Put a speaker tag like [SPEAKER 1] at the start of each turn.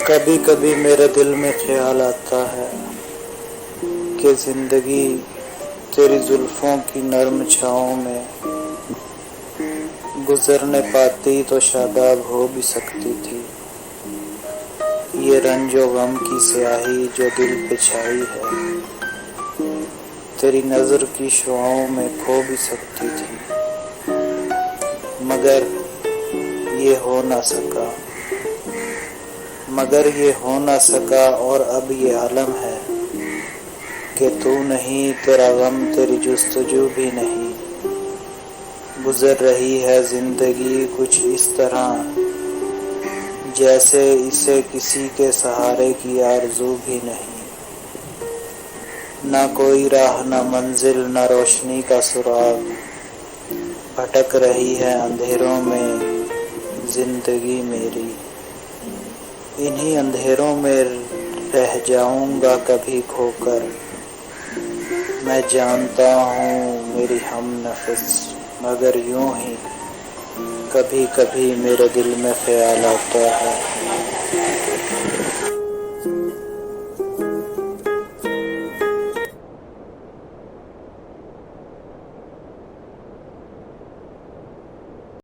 [SPEAKER 1] کبھی کبھی میرے دل میں خیال آتا ہے کہ زندگی تیری زلفوں کی نرم چھاؤں میں گزرنے پاتی تو شاداب ہو بھی سکتی تھی۔ یہ رنج و غم کی سیاہی جو دل پہ چھائی ہے تیری نظر کی شعاعوں میں کھو بھی سکتی تھی، مگر یہ ہو نہ سکا اور اب یہ عالم ہے کہ تو نہیں، تیرا غم، تیری جستجو بھی نہیں۔ گزر رہی ہے زندگی کچھ اس طرح جیسے اسے کسی کے سہارے کی آرزو بھی نہیں۔ نہ کوئی راہ، نہ منزل، نہ روشنی کا سراغ، بھٹک رہی ہے اندھیروں میں زندگی میری۔ انہی اندھیروں میں رہ جاؤں گا کبھی کھو کر، میں جانتا ہوں میری ہم نفس، مگر یوں ہی کبھی کبھی میرے دل میں خیال آتا ہے۔